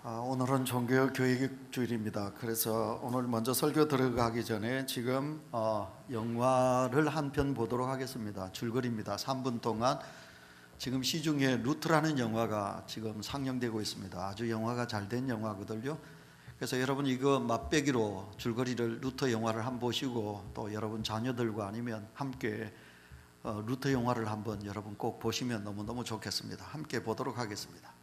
오늘은 종교 교육 주일입니다. 그래서 오늘 먼저 설교 들어가기 전에 지금 영화를 한 편 보도록 하겠습니다. 줄거리입니다. 3분 동안 지금 시중에 루트라는 영화가 지금 상영되고 있습니다. 아주 영화가 잘 된 영화거든요. 그래서 여러분 이거 맛배기로 줄거리를 루터 영화를 한번 보시고 또 여러분 자녀들과 아니면 함께 루터 영화를 한번 여러분 꼭 보시면 너무너무 좋겠습니다. 함께 보도록 하겠습니다.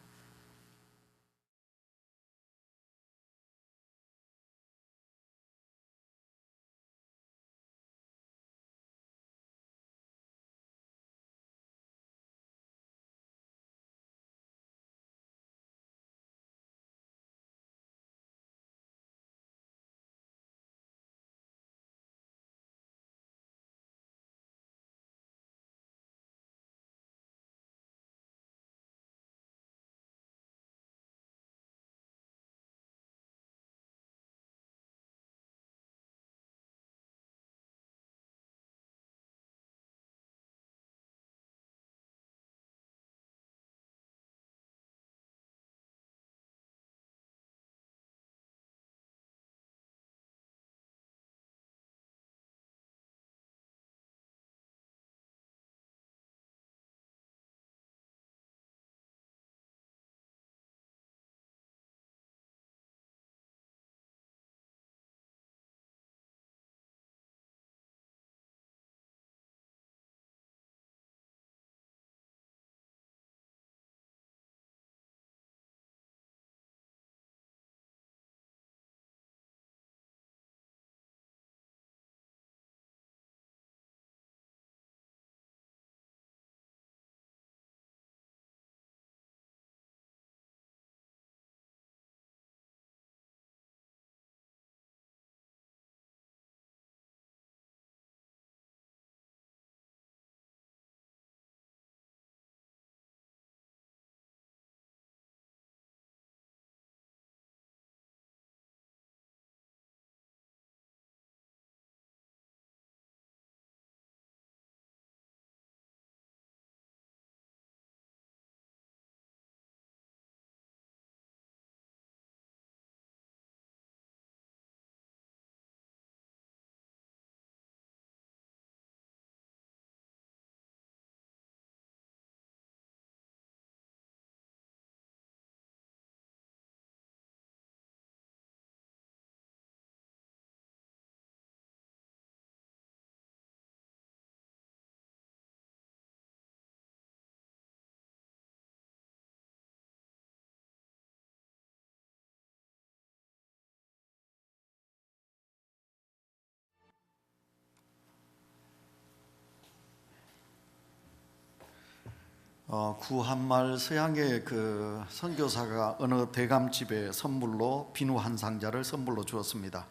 구한말 서양의 그 선교사가 어느 대감집에 선물로 비누 한 상자를 선물로 주었습니다.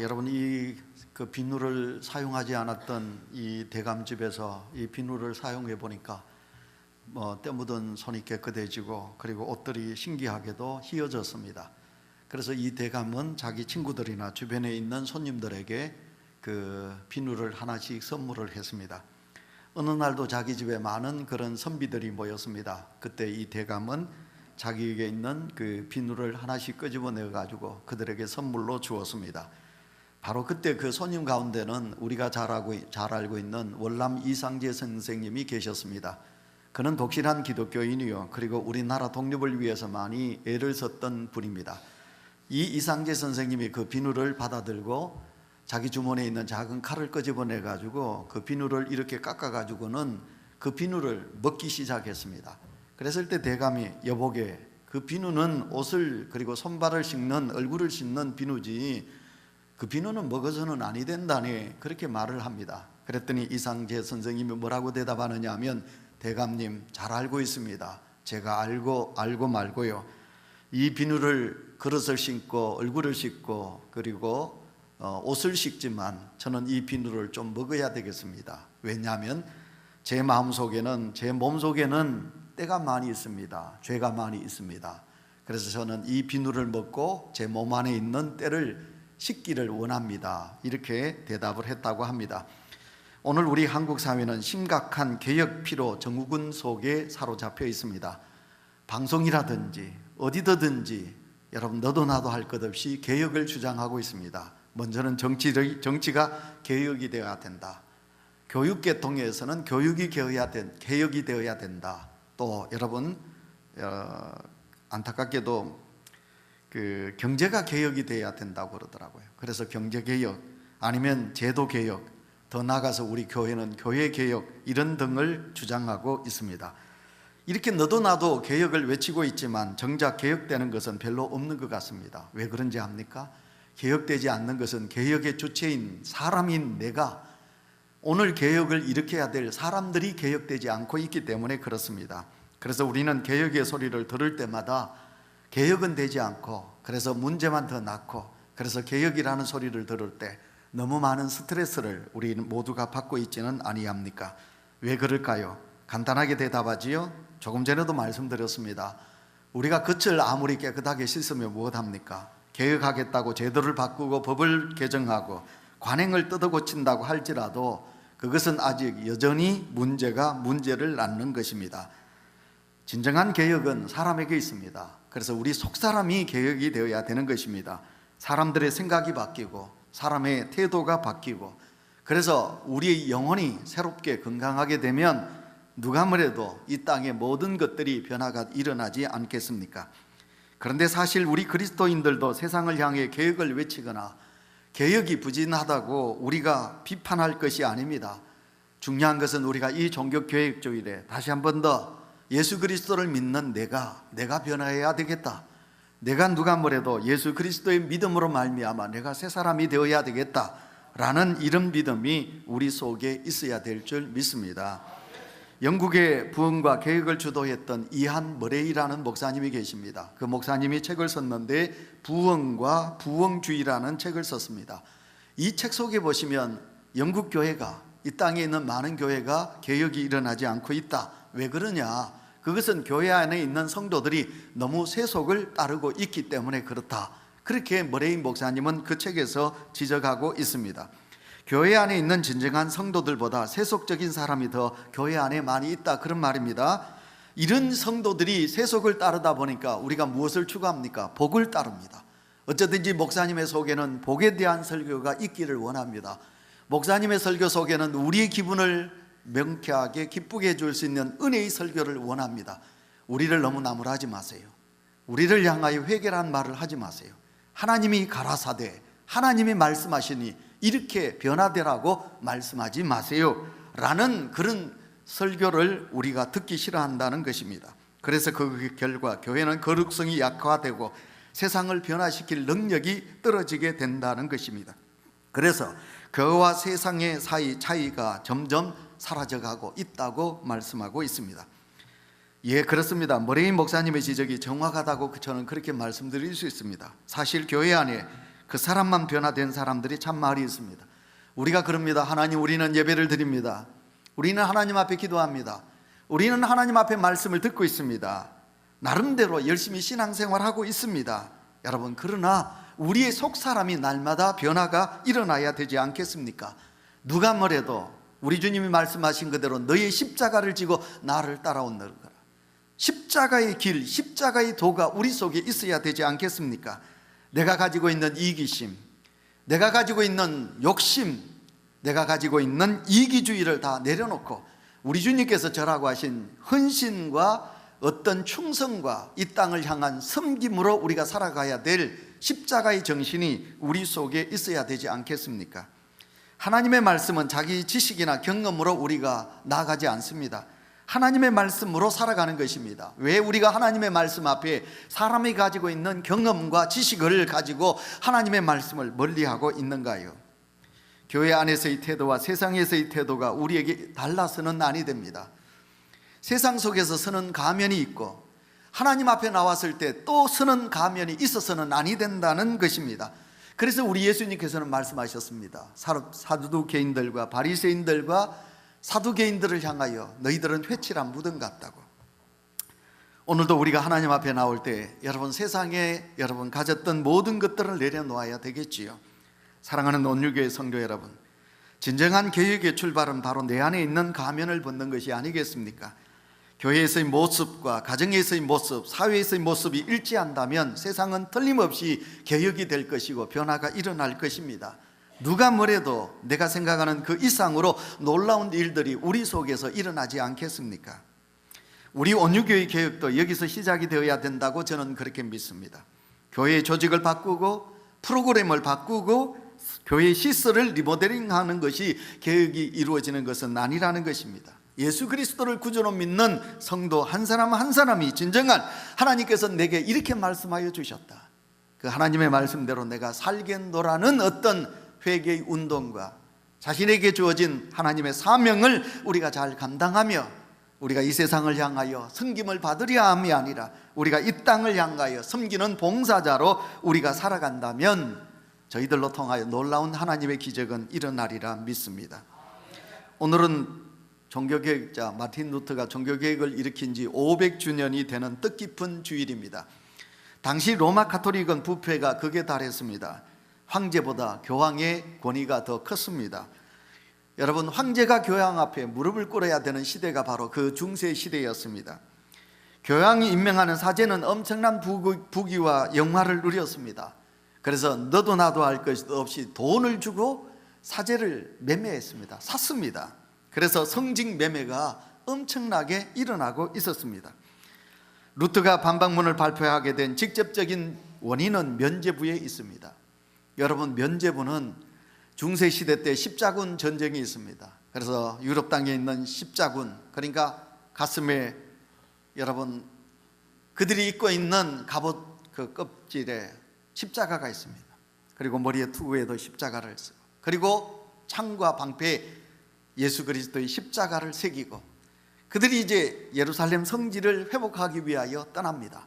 여러분 이 그 비누를 사용하지 않았던 이 대감집에서 이 비누를 사용해 보니까 때 묻은 손이 깨끗해지고 그리고 옷들이 신기하게도 휘어졌습니다. 그래서 이 대감은 자기 친구들이나 주변에 있는 손님들에게 그 비누를 하나씩 선물을 했습니다. 어느 날도 자기 집에 많은 그런 선비들이 모였습니다. 그때 이 대감은 자기에게 있는 그 비누를 하나씩 끄집어내 가지고 그들에게 선물로 주었습니다. 바로 그때 그 손님 가운데는 우리가 잘 알고 있는 월남 이상재 선생님이 계셨습니다. 그는 독실한 기독교인이요 그리고 우리나라 독립을 위해서 많이 애를 썼던 분입니다. 이 이상재 선생님이 그 비누를 받아들고 자기 주머니에 있는 작은 칼을 끄집어내 가지고 그 비누를 이렇게 깎아 가지고는 그 비누를 먹기 시작했습니다. 그랬을 때 대감이 여보게 그 비누는 옷을 그리고 손발을 씻는 얼굴을 씻는 비누지 그 비누는 먹어서는 아니 된다니 그렇게 말을 합니다. 그랬더니 이상재 선생님이 뭐라고 대답하느냐 하면 대감님 잘 알고 있습니다. 제가 알고 말고요 이 비누를 그릇을 씻고 얼굴을 씻고 그리고 옷을 씻지만 저는 이 비누를 좀 먹어야 되겠습니다. 왜냐하면 제 마음속에는 제 몸속에는 때가 많이 있습니다. 죄가 많이 있습니다. 그래서 저는 이 비누를 먹고 제 몸 안에 있는 때를 씻기를 원합니다. 이렇게 대답을 했다고 합니다. 오늘 우리 한국 사회는 심각한 개혁 피로 증후군 속에 사로잡혀 있습니다. 방송이라든지 어디든지 여러분 너도 나도 할 것 없이 개혁을 주장하고 있습니다. 먼저는 정치가 개혁이 되어야 된다. 교육계통에서는 개혁이 되어야 된다. 또 여러분 안타깝게도 그 경제가 개혁이 되어야 된다고 그러더라고요. 그래서 경제개혁 아니면 제도개혁, 더 나아가서 우리 교회는 교회개혁 이런 등을 주장하고 있습니다. 이렇게 너도 나도 개혁을 외치고 있지만 정작 개혁되는 것은 별로 없는 것 같습니다. 왜 그런지 압니까? 개혁되지 않는 것은 개혁의 주체인 사람인 내가 오늘 개혁을 일으켜야 될 사람들이 개혁되지 않고 있기 때문에 그렇습니다. 그래서 우리는 개혁의 소리를 들을 때마다 개혁은 되지 않고 그래서 문제만 더 낳고 그래서 개혁이라는 소리를 들을 때 너무 많은 스트레스를 우리 모두가 받고 있지는 아니합니까? 왜 그럴까요? 간단하게 대답하지요. 조금 전에도 말씀드렸습니다. 우리가 겉을 아무리 깨끗하게 씻으면 무엇합니까? 개혁하겠다고 제도를 바꾸고 법을 개정하고 관행을 뜯어고친다고 할지라도 그것은 아직 여전히 문제를 낳는 것입니다. 진정한 개혁은 사람에게 있습니다. 그래서 우리 속사람이 개혁이 되어야 되는 것입니다. 사람들의 생각이 바뀌고 사람의 태도가 바뀌고 그래서 우리의 영혼이 새롭게 건강하게 되면 누가 뭐래도 이 땅의 모든 것들이 변화가 일어나지 않겠습니까? 그런데 사실 우리 그리스도인들도 세상을 향해 개혁을 외치거나 개혁이 부진하다고 우리가 비판할 것이 아닙니다. 중요한 것은 우리가 이 종교개혁주일에 다시 한 번 더 예수 그리스도를 믿는 내가 변화해야 되겠다. 내가 누가 뭐래도 예수 그리스도의 믿음으로 말미암아 내가 새 사람이 되어야 되겠다라는 이런 믿음이 우리 속에 있어야 될 줄 믿습니다. 영국의 부흥과 개혁을 주도했던 이한 머레이라는 목사님이 계십니다. 그 목사님이 책을 썼는데 부흥과 부흥주의라는 책을 썼습니다. 이 책 속에 보시면 영국 교회가 이 땅에 있는 많은 교회가 개혁이 일어나지 않고 있다. 왜 그러냐? 그것은 교회 안에 있는 성도들이 너무 세속을 따르고 있기 때문에 그렇다. 그렇게 머레이 목사님은 그 책에서 지적하고 있습니다. 교회 안에 있는 진정한 성도들보다 세속적인 사람이 더 교회 안에 많이 있다, 그런 말입니다. 이런 성도들이 세속을 따르다 보니까 우리가 무엇을 추구합니까? 복을 따릅니다. 어쩌든지 목사님의 속에는 복에 대한 설교가 있기를 원합니다. 목사님의 설교 속에는 우리의 기분을 명쾌하게 기쁘게 해줄 수 있는 은혜의 설교를 원합니다. 우리를 너무 나무라지 마세요. 우리를 향하여 회개라는 말을 하지 마세요. 하나님이 가라사대, 하나님이 말씀하시니 이렇게 변화되라고 말씀하지 마세요 라는 그런 설교를 우리가 듣기 싫어한다는 것입니다. 그래서 그 결과 교회는 거룩성이 약화되고 세상을 변화시킬 능력이 떨어지게 된다는 것입니다. 그래서 교회와 세상의 사이 차이가 점점 사라져가고 있다고 말씀하고 있습니다. 예, 그렇습니다. 머레이 목사님의 지적이 정확하다고 저는 그렇게 말씀드릴 수 있습니다. 사실 교회 안에 그 사람만 변화된 사람들이 참 많이 있습니다. 우리가 그럽니다. 하나님, 우리는 예배를 드립니다. 우리는 하나님 앞에 기도합니다. 우리는 하나님 앞에 말씀을 듣고 있습니다. 나름대로 열심히 신앙생활하고 있습니다. 여러분, 그러나 우리의 속사람이 날마다 변화가 일어나야 되지 않겠습니까? 누가 뭐래도 우리 주님이 말씀하신 그대로 너의 십자가를 지고 나를 따라온다는 거라. 십자가의 길, 십자가의 도가 우리 속에 있어야 되지 않겠습니까? 내가 가지고 있는 이기심, 내가 가지고 있는 욕심, 내가 가지고 있는 이기주의를 다 내려놓고 우리 주님께서 저라고 하신 헌신과 어떤 충성과 이 땅을 향한 섬김으로 우리가 살아가야 될 십자가의 정신이 우리 속에 있어야 되지 않겠습니까? 하나님의 말씀은 자기 지식이나 경험으로 우리가 나아가지 않습니다. 하나님의 말씀으로 살아가는 것입니다. 왜 우리가 하나님의 말씀 앞에 사람이 가지고 있는 경험과 지식을 가지고 하나님의 말씀을 멀리하고 있는가요? 교회 안에서의 태도와 세상에서의 태도가 우리에게 달라서는 아니 됩니다. 세상 속에서 쓰는 가면이 있고 하나님 앞에 나왔을 때 또 쓰는 가면이 있어서는 아니 된다는 것입니다. 그래서 우리 예수님께서는 말씀하셨습니다. 사두개인들과 바리새인들과 사두개인들을 향하여 너희들은 회칠한 무덤 같다고. 오늘도 우리가 하나님 앞에 나올 때 여러분 세상에 여러분 가졌던 모든 것들을 내려놓아야 되겠지요. 사랑하는 온유교회 성도 여러분, 진정한 개혁의 출발은 바로 내 안에 있는 가면을 벗는 것이 아니겠습니까? 교회에서의 모습과 가정에서의 모습, 사회에서의 모습이 일치한다면 세상은 틀림없이 개혁이 될 것이고 변화가 일어날 것입니다. 누가 뭐래도 내가 생각하는 그 이상으로 놀라운 일들이 우리 속에서 일어나지 않겠습니까? 우리 온유교회 개혁도 여기서 시작이 되어야 된다고 저는 그렇게 믿습니다. 교회의 조직을 바꾸고 프로그램을 바꾸고 교회의 시설을 리모델링하는 것이 개혁이 이루어지는 것은 아니라는 것입니다. 예수 그리스도를 구주로 믿는 성도 한 사람 한 사람이 진정한 하나님께서 내게 이렇게 말씀하여 주셨다, 그 하나님의 말씀대로 내가 살겠노라는 어떤 회개의 운동과 자신에게 주어진 하나님의 사명을 우리가 잘 감당하며 우리가 이 세상을 향하여 섬김을 받으려 함이 아니라 우리가 이 땅을 향하여 섬기는 봉사자로 우리가 살아간다면 저희들로 통하여 놀라운 하나님의 기적은 일어나리라 믿습니다. 오늘은 종교개혁자 마틴 루터가 종교개혁을 일으킨 지 500주년이 되는 뜻깊은 주일입니다. 당시 로마 카톨릭은 부패가 극에 달했습니다. 황제보다 교황의 권위가 더 컸습니다. 여러분, 황제가 교황 앞에 무릎을 꿇어야 되는 시대가 바로 그 중세 시대였습니다. 교황이 임명하는 사제는 엄청난 부귀와 영화를 누렸습니다. 그래서 너도 나도 할 것 없이 돈을 주고 사제를 매매했습니다. 샀습니다. 그래서 성직 매매가 엄청나게 일어나고 있었습니다. 루터가 반박문을 발표하게 된 직접적인 원인은 면죄부에 있습니다. 여러분, 면죄부는 중세시대 때 십자군 전쟁이 있습니다. 그래서 유럽 땅에 있는 십자군, 그러니까 가슴에 여러분 그들이 입고 있는 갑옷 그 껍질에 십자가가 있습니다. 그리고 머리에 투구에도 십자가를 쓰고, 그리고 창과 방패에 예수 그리스도의 십자가를 새기고 그들이 이제 예루살렘 성지를 회복하기 위하여 떠납니다.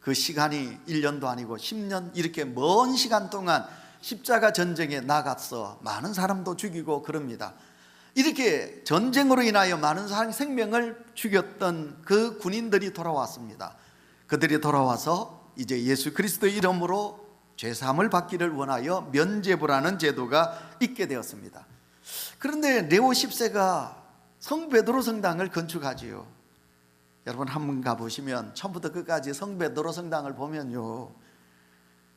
그 시간이 1년도 아니고 10년, 이렇게 먼 시간 동안 십자가 전쟁에 나가서 많은 사람도 죽이고 그럽니다. 이렇게 전쟁으로 인하여 많은 사람 생명을 죽였던 그 군인들이 돌아왔습니다. 그들이 돌아와서 이제 예수 그리스도의 이름으로 죄사함을 받기를 원하여 면죄부라는 제도가 있게 되었습니다. 그런데 레오 10세가 성 베드로 성당을 건축하지요. 여러분, 한번 가보시면 처음부터 끝까지 성 베드로 성당을 보면요,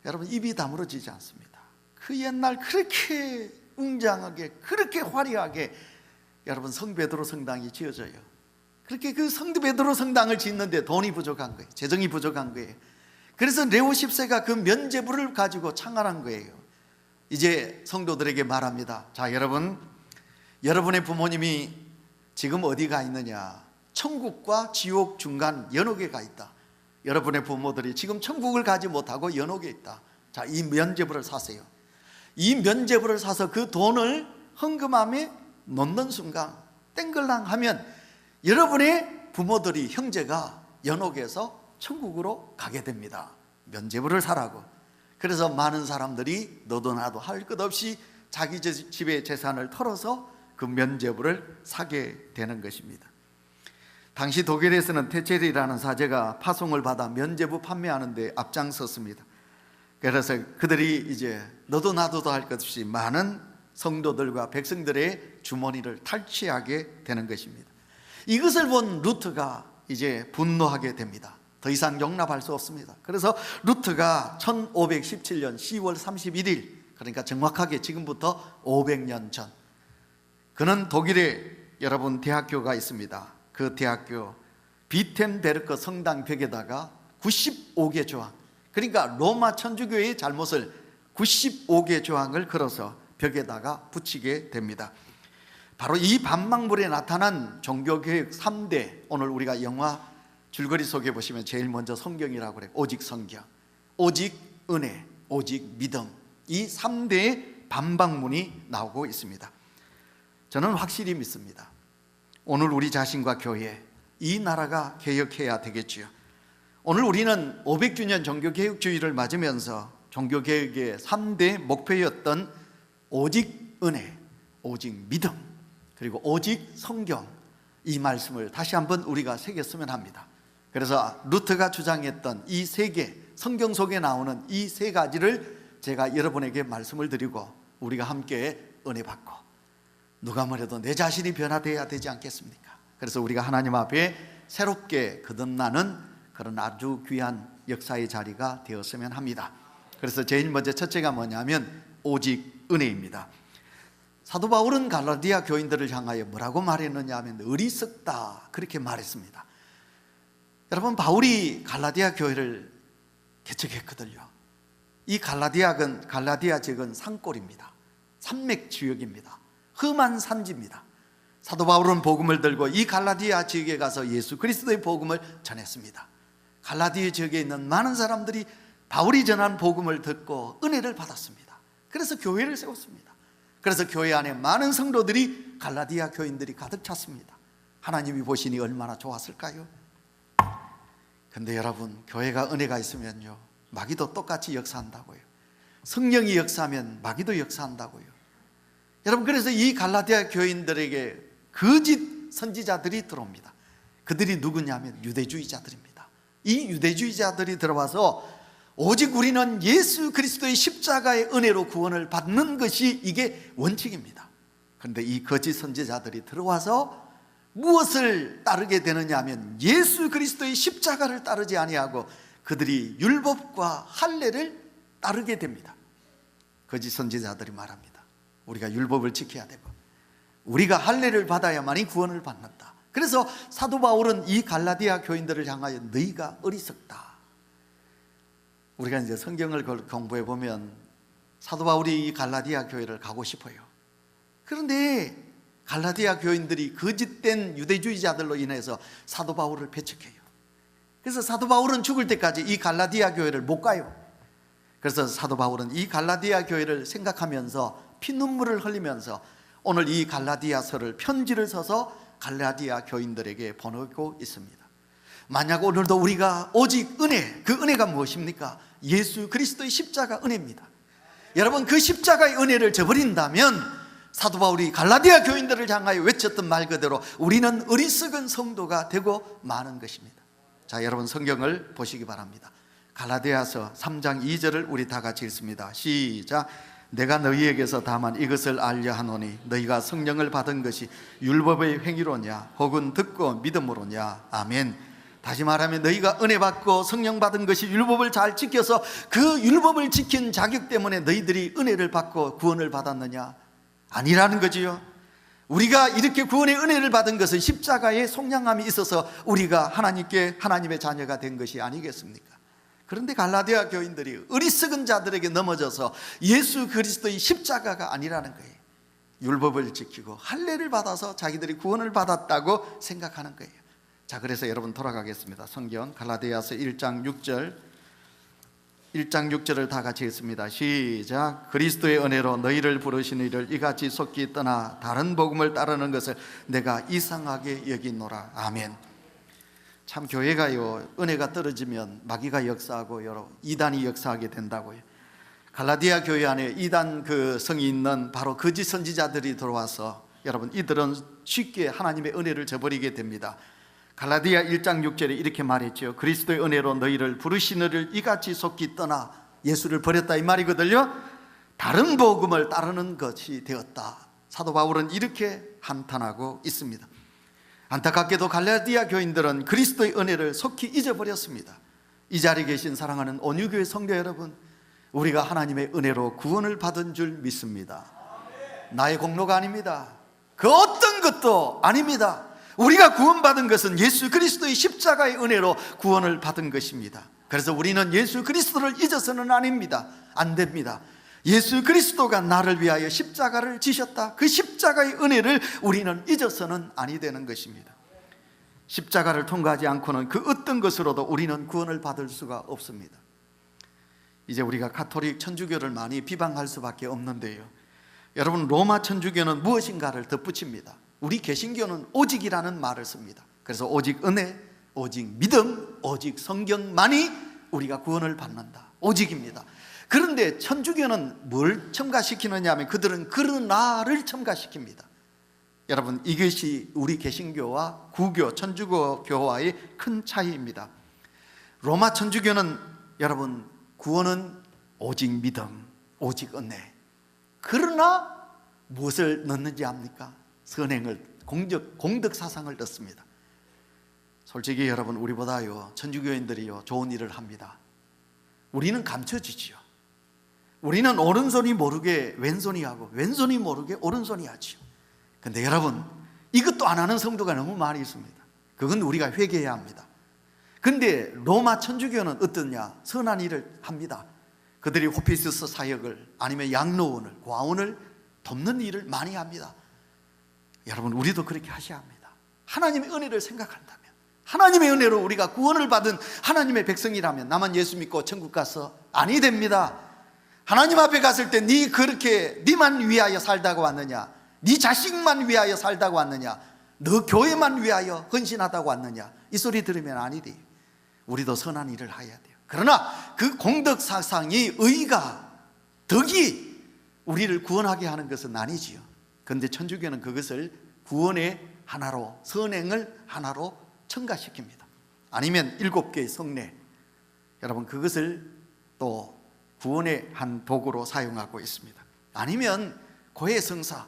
여러분 입이 다물어지지 않습니다. 그 옛날 그렇게 웅장하게, 그렇게 화려하게 여러분 성 베드로 성당이 지어져요. 그렇게 그 성 베드로 성당을 짓는데 돈이 부족한 거예요. 재정이 부족한 거예요. 그래서 레오 10세가 그 면죄부를 가지고 창안한 거예요. 이제 성도들에게 말합니다. 자, 여러분의 부모님이 지금 어디 가 있느냐? 천국과 지옥 중간 연옥에 가 있다. 여러분의 부모들이 지금 천국을 가지 못하고 연옥에 있다. 자, 이 면죄부를 사세요. 이 면죄부를 사서 그 돈을 헌금함에 넣는 순간 땡글랑 하면 여러분의 부모들이, 형제가 연옥에서 천국으로 가게 됩니다. 면죄부를 사라고. 그래서 많은 사람들이 너도 나도 할 것 없이 자기 집의 재산을 털어서 그 면죄부를 사게 되는 것입니다. 당시 독일에서는 테첼이라는 사제가 파송을 받아 면죄부 판매하는 데 앞장섰습니다. 그래서 그들이 이제 너도 나도도 할 것 없이 많은 성도들과 백성들의 주머니를 탈취하게 되는 것입니다. 이것을 본 루터가 이제 분노하게 됩니다. 더 이상 용납할 수 없습니다. 그래서 루터가 1517년 10월 31일, 그러니까 정확하게 지금부터 500년 전, 그는 독일에 여러분 대학교가 있습니다. 그 대학교 비텐베르크 성당 벽에다가 95개 조항, 그러니까 로마 천주교의 잘못을 95개 조항을 걸어서 벽에다가 붙이게 됩니다. 바로 이 반망물에 나타난 종교개혁 3대, 오늘 우리가 영화 줄거리 속에 보시면 제일 먼저 성경이라고 그래요. 오직 성경, 오직 은혜, 오직 믿음, 이 3대의 반박문이 나오고 있습니다. 저는 확실히 믿습니다. 오늘 우리 자신과 교회, 이 나라가 개혁해야 되겠지요. 오늘 우리는 500주년 종교개혁주의를 맞으면서 종교개혁의 3대 목표였던 오직 은혜, 오직 믿음, 그리고 오직 성경, 이 말씀을 다시 한번 우리가 새겼으면 합니다. 그래서 루터가 주장했던 이 세 개, 성경 속에 나오는 이 세 가지를 제가 여러분에게 말씀을 드리고 우리가 함께 은혜 받고, 누가 뭐래도 내 자신이 변화되어야 되지 않겠습니까? 그래서 우리가 하나님 앞에 새롭게 거듭나는 그런 아주 귀한 역사의 자리가 되었으면 합니다. 그래서 제일 먼저 첫째가 뭐냐면 오직 은혜입니다. 사도 바울은 갈라디아 교인들을 향하여 뭐라고 말했느냐 하면 어리석다 그렇게 말했습니다. 여러분, 바울이 갈라디아 교회를 개척했거든요. 이 갈라디아 지역은 산골입니다. 산맥 지역입니다. 험한 산지입니다. 사도 바울은 복음을 들고 이 갈라디아 지역에 가서 예수 그리스도의 복음을 전했습니다. 갈라디아 지역에 있는 많은 사람들이 바울이 전한 복음을 듣고 은혜를 받았습니다. 그래서 교회를 세웠습니다. 그래서 교회 안에 많은 성도들이 갈라디아 교인들이 가득 찼습니다. 하나님이 보시니 얼마나 좋았을까요? 근데 여러분, 교회가 은혜가 있으면요, 마귀도 똑같이 역사한다고요. 성령이 역사하면 마귀도 역사한다고요. 여러분, 그래서 이 갈라디아 교인들에게 거짓 선지자들이 들어옵니다. 그들이 누구냐면 유대주의자들입니다. 이 유대주의자들이 들어와서 오직 우리는 예수 그리스도의 십자가의 은혜로 구원을 받는 것이 이게 원칙입니다. 그런데 이 거짓 선지자들이 들어와서 무엇을 따르게 되느냐 하면 예수 그리스도의 십자가를 따르지 아니하고 그들이 율법과 할례를 따르게 됩니다. 거짓 선지자들이 말합니다. 우리가 율법을 지켜야 되고 우리가 할례를 받아야만이 구원을 받는다. 그래서 사도 바울은 이 갈라디아 교인들을 향하여 너희가 어리석다. 우리가 이제 성경을 공부해 보면 사도 바울이 이 갈라디아 교회를 가고 싶어요. 그런데 갈라디아 교인들이 거짓된 유대주의자들로 인해서 사도 바울을 배척해요. 그래서 사도 바울은 죽을 때까지 이 갈라디아 교회를 못 가요. 그래서 사도 바울은 이 갈라디아 교회를 생각하면서 피눈물을 흘리면서 오늘 이 갈라디아서를 편지를 써서 갈라디아 교인들에게 보내고 있습니다. 만약 오늘도 우리가 오직 은혜, 그 은혜가 무엇입니까? 예수 그리스도의 십자가 은혜입니다. 여러분, 그 십자가의 은혜를 저버린다면 사도 바울이 갈라디아 교인들을 향하여 외쳤던 말 그대로 우리는 어리석은 성도가 되고 마는 것입니다. 자, 여러분 성경을 보시기 바랍니다. 갈라디아서 3장 2절을 우리 다 같이 읽습니다. 시작. 내가 너희에게서 다만 이것을 알려 하노니 너희가 성령을 받은 것이 율법의 행위로냐 혹은 듣고 믿음으로냐. 아멘. 다시 말하면 너희가 은혜 받고 성령 받은 것이 율법을 잘 지켜서 그 율법을 지킨 자격 때문에 너희들이 은혜를 받고 구원을 받았느냐? 아니라는 거지요. 우리가 이렇게 구원의 은혜를 받은 것은 십자가의 속량함이 있어서 우리가 하나님의 자녀가 된 것이 아니겠습니까? 그런데 갈라디아 교인들이 어리석은 자들에게 넘어져서 예수 그리스도의 십자가가 아니라는 거예요. 율법을 지키고 할례를 받아서 자기들이 구원을 받았다고 생각하는 거예요. 자, 그래서 여러분 돌아가겠습니다. 성경 갈라디아서 1장 6절을 다 같이 읽습니다. 시작. 그리스도의 은혜로 너희를 부르신 이를 이같이 속히 떠나 다른 복음을 따르는 것을 내가 이상하게 여기노라. 아멘. 참 교회가요, 은혜가 떨어지면 마귀가 역사하고 여러 이단이 역사하게 된다고요. 갈라디아 교회 안에 이단 그 성이 있는 바로 거짓 선지자들이 들어와서 여러분 이들은 쉽게 하나님의 은혜를 저버리게 됩니다. 갈라디아 1장 6절에 이렇게 말했죠. 그리스도의 은혜로 너희를 부르시느를 이같이 속히 떠나, 예수를 버렸다 이 말이거든요. 다른 복음을 따르는 것이 되었다. 사도 바울은 이렇게 한탄하고 있습니다. 안타깝게도 갈라디아 교인들은 그리스도의 은혜를 속히 잊어버렸습니다. 이 자리에 계신 사랑하는 온유교회 성도 여러분, 우리가 하나님의 은혜로 구원을 받은 줄 믿습니다. 나의 공로가 아닙니다. 그 어떤 것도 아닙니다. 우리가 구원받은 것은 예수 그리스도의 십자가의 은혜로 구원을 받은 것입니다. 그래서 우리는 예수 그리스도를 잊어서는 안 됩니다. 예수 그리스도가 나를 위하여 십자가를 지셨다. 그 십자가의 은혜를 우리는 잊어서는 아니 되는 것입니다. 십자가를 통과하지 않고는 그 어떤 것으로도 우리는 구원을 받을 수가 없습니다. 이제 우리가 가톨릭 천주교를 많이 비방할 수밖에 없는데요, 여러분 로마 천주교는 무엇인가를 덧붙입니다. 우리 개신교는 오직이라는 말을 씁니다. 그래서 오직 은혜, 오직 믿음, 오직 성경만이 우리가 구원을 받는다. 오직입니다. 그런데 천주교는 뭘 첨가시키느냐 하면 그들은 그러나를 첨가시킵니다. 여러분, 이것이 우리 개신교와 구교, 천주교와의 큰 차이입니다. 로마 천주교는 여러분 구원은 오직 믿음, 오직 은혜. 그러나 무엇을 넣는지 압니까? 선행을, 공덕 사상을 넣습니다. 솔직히 여러분, 우리보다요 천주교인들이요 좋은 일을 합니다. 우리는 감춰지지요. 우리는 오른손이 모르게 왼손이 하고 왼손이 모르게 오른손이 하지요. 근데 여러분, 이것도 안 하는 성도가 너무 많이 있습니다. 그건 우리가 회개해야 합니다. 근데 로마 천주교는 어떠냐? 선한 일을 합니다. 그들이 호피스 사역을, 아니면 양로원을, 과원을 돕는 일을 많이 합니다. 여러분, 우리도 그렇게 하셔야 합니다. 하나님의 은혜를 생각한다면, 하나님의 은혜로 우리가 구원을 받은 하나님의 백성이라면, 나만 예수 믿고 천국 가서 아니 됩니다. 하나님 앞에 갔을 때 네 그렇게 네만 위하여 살다고 왔느냐? 네 자식만 위하여 살다고 왔느냐? 너 교회만 위하여 헌신하다고 왔느냐? 이 소리 들으면 아니 돼요. 우리도 선한 일을 해야 돼요. 그러나 그 공덕 사상이, 의가, 덕이 우리를 구원하게 하는 것은 아니지요. 그런데 천주교는 그것을 구원의 하나로, 선행을 하나로 첨가시킵니다. 아니면 7개의 성례, 여러분 그것을 또 구원의 한 도구로 사용하고 있습니다. 아니면 고해성사.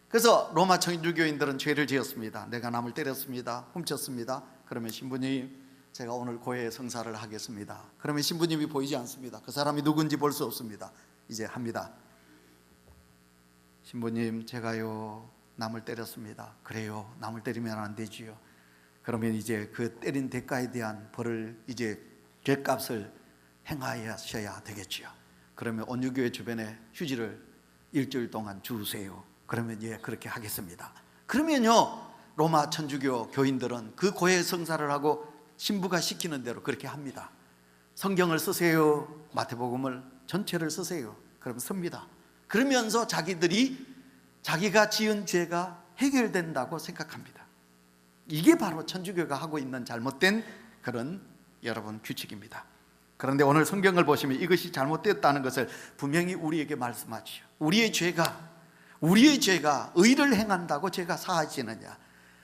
그래서 로마 천주교인들은 죄를 지었습니다. 내가 남을 때렸습니다, 훔쳤습니다. 그러면 신부님, 제가 오늘 고해성사를 하겠습니다. 그러면 신부님이 보이지 않습니다. 그 사람이 누군지 볼 수 없습니다. 이제 합니다. 신부님, 제가요 남을 때렸습니다. 그래요, 남을 때리면 안 되지요. 그러면 이제 그 때린 대가에 대한 벌을, 이제 죄값을 행하셔야 되겠지요. 그러면 온유교회 주변에 휴지를 일주일 동안 주세요. 그러면 예, 그렇게 하겠습니다. 그러면요, 로마 천주교 교인들은 그 고해 성사를 하고 신부가 시키는 대로 그렇게 합니다. 성경을 쓰세요. 마태복음을 전체를 쓰세요. 그럼 씁니다. 그러면서 자기가 지은 죄가 해결된다고 생각합니다. 이게 바로 천주교가 하고 있는 잘못된 그런 여러분 규칙입니다. 그런데 오늘 성경을 보시면 이것이 잘못되었다는 것을 분명히 우리에게 말씀하지요. 우리의 죄가 의를 행한다고 죄가 사해지느냐?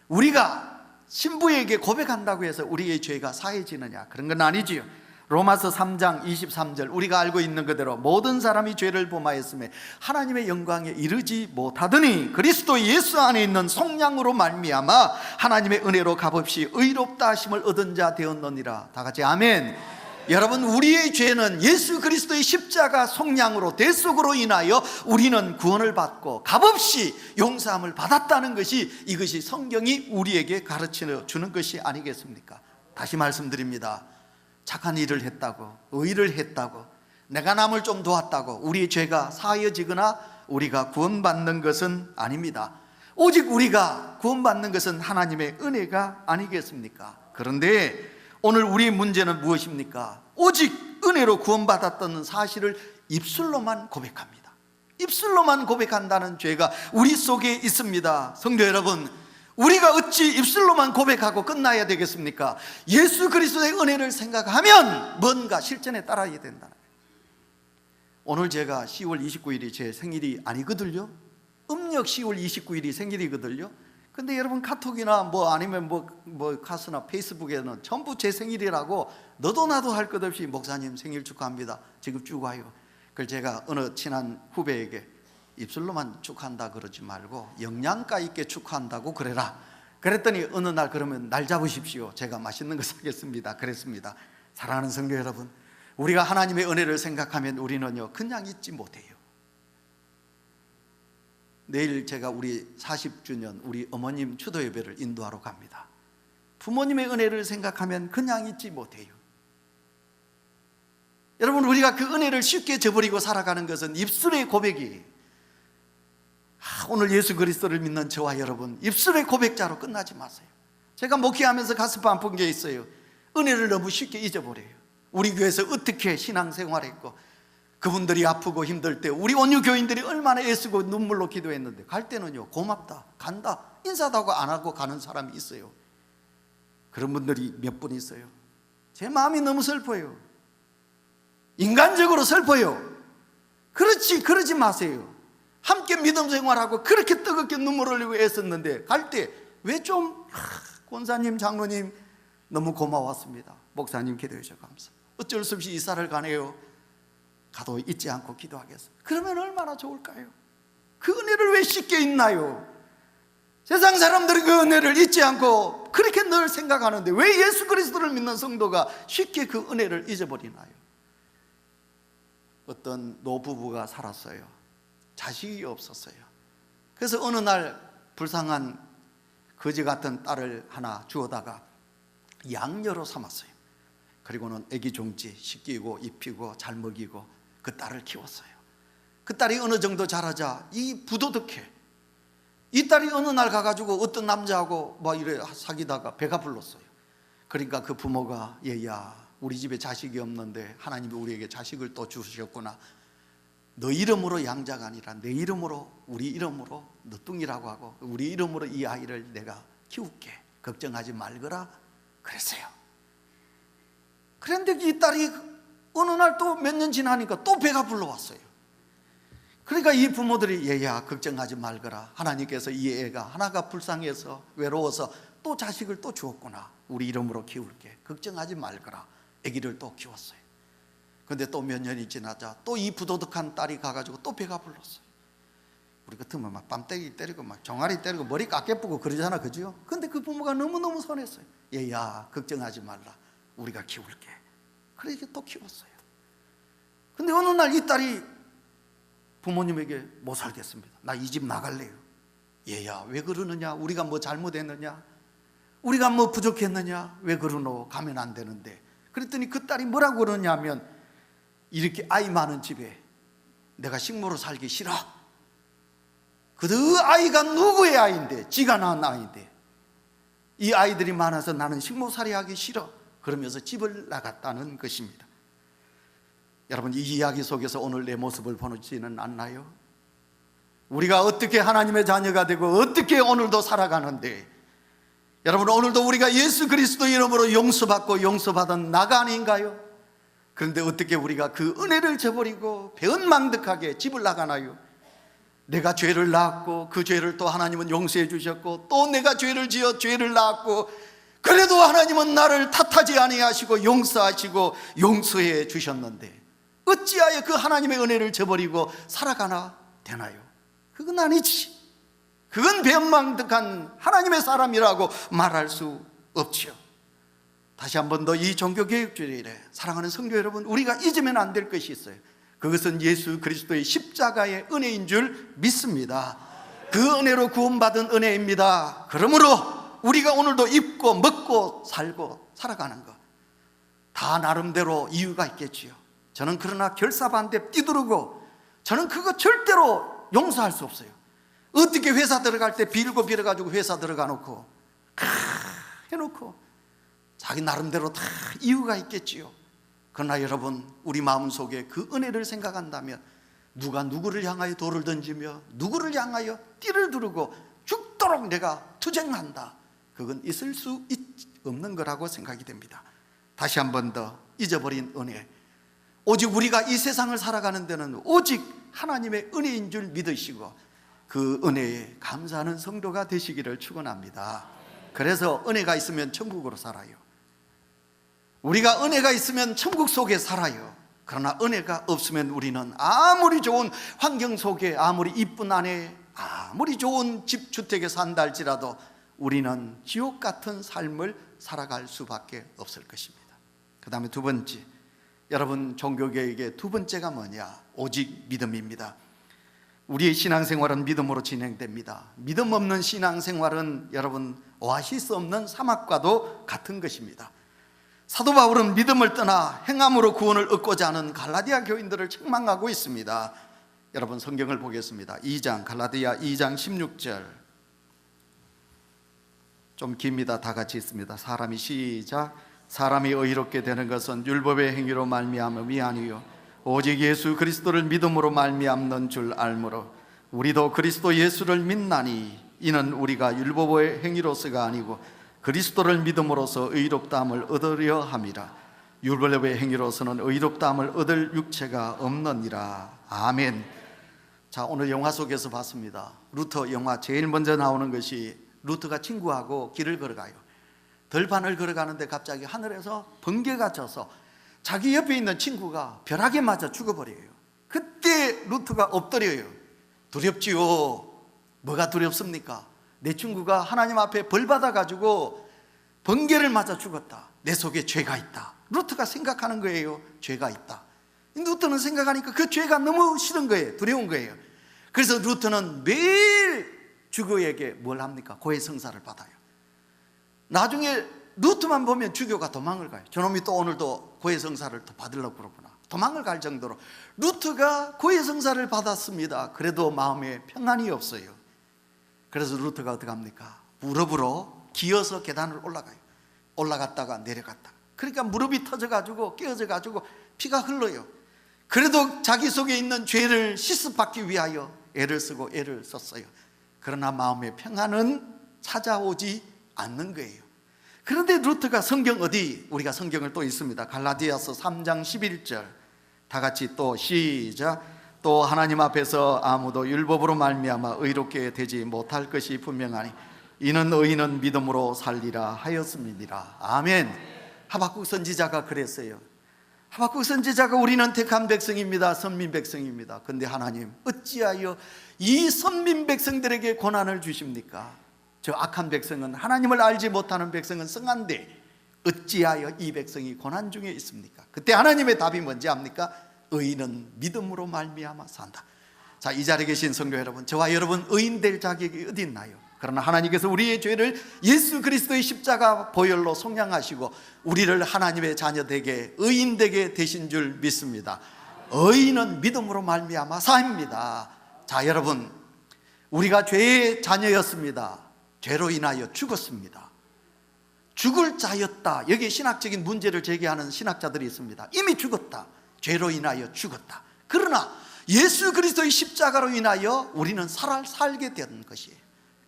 우리가 신부에게 고백한다고 해서 우리의 죄가 사해지느냐? 그런 건 아니지요. 로마서 3장 23절, 우리가 알고 있는 그대로 모든 사람이 죄를 범하였음에 하나님의 영광에 이르지 못하더니 그리스도 예수 안에 있는 속량으로 말미암아 하나님의 은혜로 값없이 의롭다 하심을 얻은 자 되었느니라. 다 같이 아멘. 여러분, 우리의 죄는 예수 그리스도의 십자가 속량으로, 대속으로 인하여 우리는 구원을 받고 값없이 용서함을 받았다는 것이, 이것이 성경이 우리에게 가르쳐 주는 것이 아니겠습니까? 다시 말씀드립니다. 착한 일을 했다고, 의를 했다고, 내가 남을 좀 도왔다고 우리의 죄가 사하여지거나 우리가 구원받는 것은 아닙니다. 오직 우리가 구원받는 것은 하나님의 은혜가 아니겠습니까? 그런데 오늘 우리의 문제는 무엇입니까? 오직 은혜로 구원받았다는 사실을 입술로만 고백합니다. 입술로만 고백한다는 죄가 우리 속에 있습니다. 성도 여러분, 우리가 어찌 입술로만 고백하고 끝나야 되겠습니까? 예수 그리스도의 은혜를 생각하면 뭔가 실천에 따라야 된다는 거예요. 오늘 제가 10월 29일이 제 생일이 아니거든요. 음력 10월 29일이 생일이거든요. 근데 여러분, 카톡이나 아니면 카스나 페이스북에는 전부 제 생일이라고 너도 나도 할 것 없이 목사님 생일 축하합니다, 지금 쭉 와요. 그걸 제가 어느 친한 후배에게 입술로만 축하한다 그러지 말고 영양가 있게 축하한다고 그래라. 그랬더니 어느 날, 그러면 날 잡으십시오, 제가 맛있는 거 사겠습니다, 그랬습니다. 사랑하는 성도 여러분, 우리가 하나님의 은혜를 생각하면 우리는요 그냥 잊지 못해요. 내일 제가 우리 40주년 우리 어머님 추도 예배를 인도하러 갑니다. 부모님의 은혜를 생각하면 그냥 잊지 못해요. 여러분, 우리가 그 은혜를 쉽게 저버리고 살아가는 것은 입술의 고백이, 오늘 예수 그리스도를 믿는 저와 여러분, 입술의 고백자로 끝나지 마세요. 제가 목회하면서 가슴 아픈 게 있어요. 은혜를 너무 쉽게 잊어버려요. 우리 교회에서 어떻게 신앙생활했고, 그분들이 아프고 힘들 때 우리 온유 교인들이 얼마나 애쓰고 눈물로 기도했는데, 갈 때는요 고맙다, 간다, 인사도 하고 안 하고 가는 사람이 있어요. 그런 분들이 몇 분 있어요. 제 마음이 너무 슬퍼요. 인간적으로 슬퍼요. 그러지 마세요. 함께 믿음 생활하고 그렇게 뜨겁게 눈물 흘리고 애썼는데 갈 때 왜 좀, 권사님, 장로님 너무 고마웠습니다, 목사님 기도해 주셔서 감사합니다, 어쩔 수 없이 이사를 가네요, 가도 잊지 않고 기도하겠습니다. 그러면 얼마나 좋을까요? 그 은혜를 왜 쉽게 잊나요? 세상 사람들은 그 은혜를 잊지 않고 그렇게 늘 생각하는데 왜 예수 그리스도를 믿는 성도가 쉽게 그 은혜를 잊어버리나요? 어떤 노부부가 살았어요. 자식이 없었어요. 그래서 어느 날 불쌍한 거지 같은 딸을 하나 주워다가 양녀로 삼았어요. 그리고는 애기 종지 씻기고 입히고 잘 먹이고 그 딸을 키웠어요. 그 딸이 어느 정도 자라자 이 부도덕해. 이 딸이 어느 날 가가지고 어떤 남자하고 막 이래 사귀다가 배가 불렀어요. 그러니까 그 부모가 얘야, 우리 집에 자식이 없는데 하나님이 우리에게 자식을 또 주셨구나. 너 이름으로 양자가 아니라 내 이름으로, 우리 이름으로 너뚱이라고 하고 우리 이름으로 이 아이를 내가 키울게. 걱정하지 말거라 그랬어요. 그런데 이 딸이 어느 날 또 몇 년 지나니까 또 배가 불러왔어요. 그러니까 이 부모들이 얘야 걱정하지 말거라. 하나님께서 이 애가 하나가 불쌍해서 외로워서 또 자식을 또 주었구나. 우리 이름으로 키울게. 걱정하지 말거라. 아기를 또 키웠어요. 근데 또 몇 년이 지나자 또 이 부도덕한 딸이 가가지고 또 배가 불렀어요. 우리 같으면 막 뺨때기 때리고 막 종아리 때리고 머리 깎여쁘고 그러잖아, 그죠? 근데 그 부모가 너무너무 선했어요. 얘야 걱정하지 말라. 우리가 키울게. 그렇게 또 키웠어요. 근데 어느 날 이 딸이 부모님에게 못 살겠습니다. 나 이 집 나갈래요. 얘야 왜 그러느냐? 우리가 뭐 잘못했느냐? 우리가 뭐 부족했느냐? 왜 그러노? 가면 안 되는데. 그랬더니 그 딸이 뭐라고 그러냐면 이렇게 아이 많은 집에 내가 식모로 살기 싫어. 그 아이가 누구의 아이인데? 지가 낳은 아이인데 이 아이들이 많아서 나는 식모살이 하기 싫어. 그러면서 집을 나갔다는 것입니다. 여러분 이 이야기 속에서 오늘 내 모습을 보지는 않나요? 우리가 어떻게 하나님의 자녀가 되고 어떻게 오늘도 살아가는데 여러분 오늘도 우리가 예수 그리스도 이름으로 용서받고 용서받은 나가 아닌가요? 그런데 어떻게 우리가 그 은혜를 저버리고 배은망덕하게 집을 나가나요? 내가 죄를 낳았고 그 죄를 또 하나님은 용서해 주셨고 또 내가 죄를 지어 죄를 낳았고 그래도 하나님은 나를 탓하지 아니하시고 용서하시고 용서해 주셨는데 어찌하여 그 하나님의 은혜를 저버리고 살아가나 되나요? 그건 아니지. 그건 배은망덕한 하나님의 사람이라고 말할 수 없죠. 다시 한 번 더 이 종교개혁주일에 사랑하는 성도 여러분, 우리가 잊으면 안 될 것이 있어요. 그것은 예수 그리스도의 십자가의 은혜인 줄 믿습니다. 그 은혜로 구원받은 은혜입니다. 그러므로 우리가 오늘도 입고 먹고 살고 살아가는 것 다 나름대로 이유가 있겠지요. 저는 그러나 결사반대 뛰두르고 저는 그거 절대로 용서할 수 없어요. 어떻게 회사 들어갈 때 빌고 빌어가지고 회사 들어가 놓고 해놓고 자기 나름대로 다 이유가 있겠지요. 그러나 여러분 우리 마음속에 그 은혜를 생각한다면 누가 누구를 향하여 돌을 던지며 누구를 향하여 띠를 두르고 죽도록 내가 투쟁한다, 그건 있을 수 없는 거라고 생각이 됩니다. 다시 한 번 더 잊어버린 은혜, 오직 우리가 이 세상을 살아가는 데는 오직 하나님의 은혜인 줄 믿으시고 그 은혜에 감사하는 성도가 되시기를 축원합니다. 그래서 은혜가 있으면 천국으로 살아요. 우리가 은혜가 있으면 천국 속에 살아요. 그러나 은혜가 없으면 우리는 아무리 좋은 환경 속에 아무리 이쁜 아내 아무리 좋은 집 주택에 산다 할지라도 우리는 지옥 같은 삶을 살아갈 수밖에 없을 것입니다. 그 다음에 두 번째, 여러분 종교개혁의 두 번째가 뭐냐? 오직 믿음입니다. 우리의 신앙생활은 믿음으로 진행됩니다. 믿음 없는 신앙생활은 여러분 오아시스 없는 사막과도 같은 것입니다. 사도 바울은 믿음을 떠나 행함으로 구원을 얻고자 하는 갈라디아 교인들을 책망하고 있습니다. 여러분 성경을 보겠습니다. 2장 갈라디아 2장 16절 좀 깁니다. 다 같이 있습니다. 사람이 시작. 사람이 의롭게 되는 것은 율법의 행위로 말미암음이 아니요 오직 예수 그리스도를 믿음으로 말미암는 줄 알므로 우리도 그리스도 예수를 믿나니 이는 우리가 율법의 행위로서가 아니고 그리스도를 믿음으로써 의롭다함을 얻으려 함이라. 율법의 행위로서는 의롭다함을 얻을 육체가 없느니라. 아멘. 자, 오늘 영화 속에서 봤습니다. 루터 영화 제일 먼저 나오는 것이 루터가 친구하고 길을 걸어가요. 들판을 걸어가는데 갑자기 하늘에서 번개가 져서 자기 옆에 있는 친구가 벼락에 맞아 죽어버려요. 그때 루터가 엎드려요. 두렵지요. 뭐가 두렵습니까? 내 친구가 하나님 앞에 벌 받아가지고 번개를 맞아 죽었다. 내 속에 죄가 있다. 루트가 생각하는 거예요. 죄가 있다. 루트는 생각하니까 그 죄가 너무 싫은 거예요. 두려운 거예요. 그래서 루트는 매일 주교에게 뭘 합니까? 고해성사를 받아요. 나중에 루트만 보면 주교가 도망을 가요. 저놈이 또 오늘도 고해성사를 또 받으려고 그러구나. 도망을 갈 정도로 루트가 고해성사를 받았습니다. 그래도 마음에 평안이 없어요. 그래서 루트가 어떻게 합니까? 무릎으로 기어서 계단을 올라가요. 올라갔다가 내려갔다가. 그러니까 무릎이 터져가지고 깨어져가지고 피가 흘러요. 그래도 자기 속에 있는 죄를 씻어받기 위하여 애를 쓰고 애를 썼어요. 그러나 마음의 평안은 찾아오지 않는 거예요. 그런데 루트가 성경 어디? 우리가 성경을 또 있습니다. 갈라디아서 3장 11절 다 같이 또 시작. 또 하나님 앞에서 아무도 율법으로 말미암아 의롭게 되지 못할 것이 분명하니 이는 의인은 믿음으로 살리라 하였음이니라. 아멘. 하박국 선지자가 그랬어요. 하박국 선지자가 우리는 택한 백성입니다. 선민 백성입니다. 근데 하나님 어찌하여 이 선민 백성들에게 고난을 주십니까? 저 악한 백성은, 하나님을 알지 못하는 백성은 성한데 어찌하여 이 백성이 고난 중에 있습니까? 그때 하나님의 답이 뭔지 압니까? 의인은 믿음으로 말미암아 산다. 자, 이 자리에 계신 성도 여러분, 저와 여러분 의인 될 자격이 어디 있나요? 그러나 하나님께서 우리의 죄를 예수 그리스도의 십자가 보혈로 속량하시고 우리를 하나님의 자녀되게 의인되게 되신 줄 믿습니다. 의인은 믿음으로 말미암아 사입니다. 자, 여러분, 우리가 죄의 자녀였습니다. 죄로 인하여 죽었습니다. 죽을 자였다. 여기에 신학적인 문제를 제기하는 신학자들이 있습니다. 이미 죽었다. 죄로 인하여 죽었다. 그러나 예수 그리스도의 십자가로 인하여 우리는 살게 된 것이에요.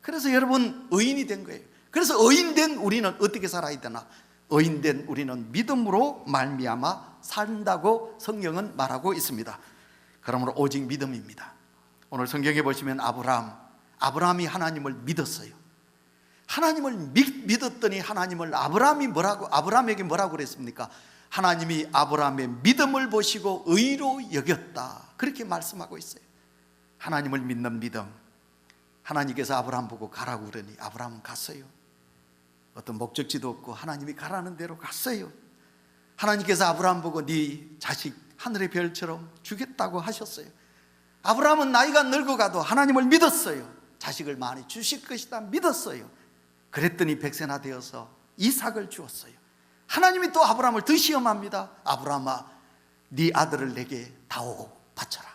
그래서 여러분 의인이 된 거예요. 그래서 의인된 우리는 어떻게 살아야 되나? 의인된 우리는 믿음으로 말미암아 산다고 성경은 말하고 있습니다. 그러므로 오직 믿음입니다. 오늘 성경에 보시면 아브라함이 하나님을 믿었어요. 하나님을 믿었더니 아브라함에게 뭐라고 그랬습니까? 하나님이 아브라함의 믿음을 보시고 의로 여겼다. 그렇게 말씀하고 있어요. 하나님을 믿는 믿음. 하나님께서 아브라함 보고 가라고 그러니 아브라함은 갔어요. 어떤 목적지도 없고 하나님이 가라는 대로 갔어요. 하나님께서 아브라함 보고 네 자식 하늘의 별처럼 주겠다고 하셨어요. 아브라함은 나이가 늙어가도 하나님을 믿었어요. 자식을 많이 주실 것이다 믿었어요. 그랬더니 백세나 되어서 이삭을 주었어요. 하나님이 또 아브라함을 더 시험합니다. 아브라함아, 네 아들을 내게 다오 바쳐라.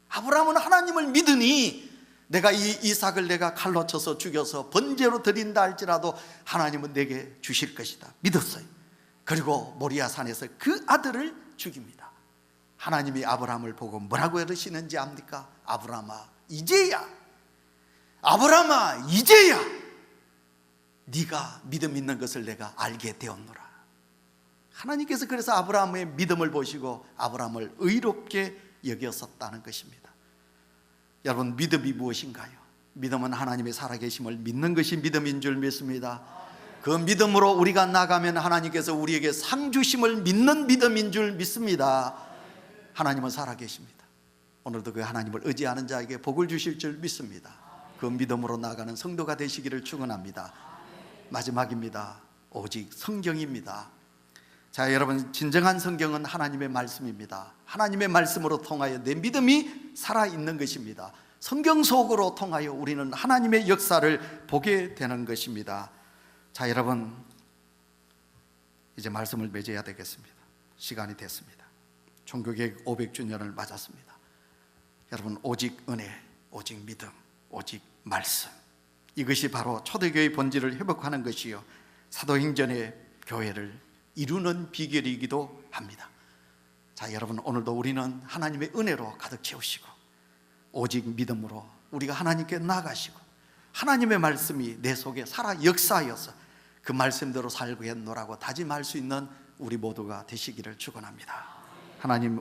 아브라함은 하나님을 믿으니 내가 이 이삭을 내가 칼로 쳐서 죽여서 번제로 드린다 할지라도 하나님은 내게 주실 것이다 믿었어요. 그리고 모리아 산에서 그 아들을 죽입니다. 하나님이 아브라함을 보고 뭐라고 그러시는지 압니까? 아브라함아 이제야 네가 믿음 있는 것을 내가 알게 되었노라. 하나님께서 그래서 아브라함의 믿음을 보시고 아브라함을 의롭게 여겼었다는 것입니다. 여러분, 믿음이 무엇인가요? 믿음은 하나님의 살아계심을 믿는 것이 믿음인 줄 믿습니다. 그 믿음으로 우리가 나가면 하나님께서 우리에게 상 주심을 믿는 믿음인 줄 믿습니다. 하나님은 살아계십니다. 오늘도 그 하나님을 의지하는 자에게 복을 주실 줄 믿습니다. 그 믿음으로 나가는 성도가 되시기를 축원합니다. 마지막입니다. 오직 성경입니다. 자, 여러분, 진정한 성경은 하나님의 말씀입니다. 하나님의 말씀으로 통하여 내 믿음이 살아있는 것입니다. 성경 속으로 통하여 우리는 하나님의 역사를 보게 되는 것입니다. 자, 여러분, 이제 말씀을 맺어야 되겠습니다. 시간이 됐습니다. 종교개혁 500주년을 맞았습니다. 여러분, 오직 은혜, 오직 믿음, 오직 말씀, 이것이 바로 초대교회의 본질을 회복하는 것이요 사도행전의 교회를 이루는 비결이기도 합니다. 자, 여러분, 오늘도 우리는 하나님의 은혜로 가득 채우시고 오직 믿음으로 우리가 하나님께 나아가시고 하나님의 말씀이 내 속에 살아 역사하여서 그 말씀대로 살겠노라고 다짐할 수 있는 우리 모두가 되시기를 축원합니다. 하나님